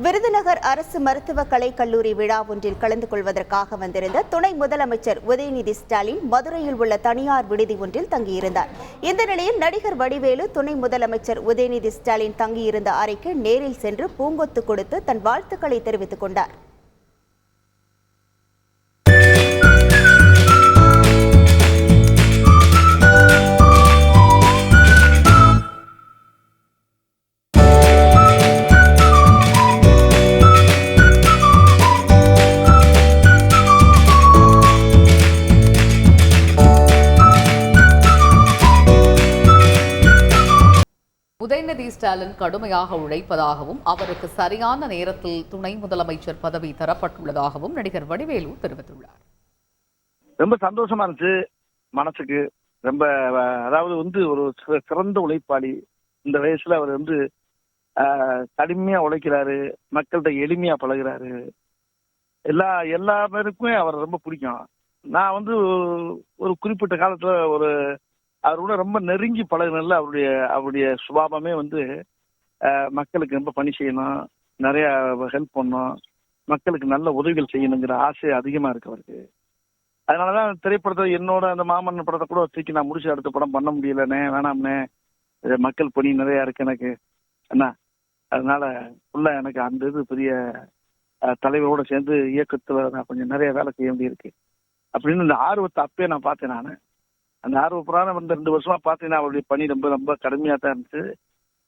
விருதுநகர் அரசு மருத்துவக் கலைக் கல்லூரி விழா ஒன்றில் கலந்து கொள்வதற்காக வந்திருந்த துணை முதலமைச்சர் உதயநிதி ஸ்டாலின் மதுரையில் உள்ள தனியார் விடுதி ஒன்றில் தங்கியிருந்தார். இந்த நிலையில் நடிகர் வடிவேலு துணை முதலமைச்சர் உதயநிதி ஸ்டாலின் தங்கியிருந்த அறைக்கு நேரில் சென்று பூங்கொத்து கொடுத்து தன் வாழ்த்துக்களை தெரிவித்துக் கொண்டார். உதயநிதி ஸ்டாலின் கடுமையாக உழைப்பதாகவும் அவருக்கு சரியான நேரத்தில் துணை முதலமைச்சர் பதவி தரப்பட்டுள்ளதாகவும் நடிகர் வடிவேலு தெரிவித்துள்ளார். ரொம்ப சந்தோஷமா இருந்துச்சு மனசுக்கு. ரொம்ப அதாவது ஒரு சிறந்த உழைப்பாளி. இந்த வயசுல அவர் கடுமையா உழைக்கிறாரு, மக்கள்கிட்ட எளிமையா பழகுறாரு. எல்லா பேருக்குமே அவர் ரொம்ப பிடிக்கும். நான் ஒரு குறிப்பிட்ட காலத்துல அவரோட ரொம்ப நெருங்கி பழகினால அவருடைய சுபாவமே மக்களுக்கு ரொம்ப பணி செய்யணும், நிறைய ஹெல்ப் பண்ணணும், மக்களுக்கு நல்ல உதவிகள் செய்யணுங்கிற ஆசை அதிகமா இருக்கு அவருக்கு. அதனாலதான் திரைப்படத்தை என்னோட அந்த மாமன் படத்தை கூட தூக்கி நான் முடிச்சு அடுத்த படம் பண்ண முடியலண்ணே, வேணாம்னே, மக்கள் பணி நிறைய இருக்கு எனக்கு என்ன. அதனால எனக்கு அந்த பெரிய தலைவரோட சேர்ந்து இயக்கத்துல நான் கொஞ்சம் நிறைய வேலை செய்ய வேண்டியிருக்கு அப்படின்னு இந்த ஆர்வத்தை அப்பயே நான் பார்த்தேன். நான் அந்த ஆர்வப்புறான 2 வருஷமா பார்த்தீங்கன்னா அவருடைய பணி ரொம்ப ரொம்ப கடுமையா தான் இருந்துச்சு.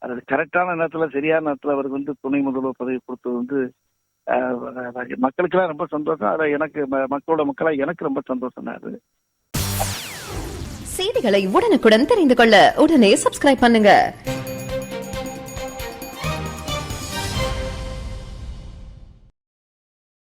அது கரெக்டான நேரத்துல சரியான நேரத்துல அவருக்கு துணை முதல்வர் பதவி கொடுத்தது மக்களுக்கெல்லாம் ரொம்ப சந்தோஷம். அதை எனக்கு மக்களா எனக்கு ரொம்ப சந்தோஷம் தான். அது செய்திகளை உடனுக்குடன் தெரிந்து கொள்ள உடனே சப்ஸ்கிரைப் பண்ணுங்க.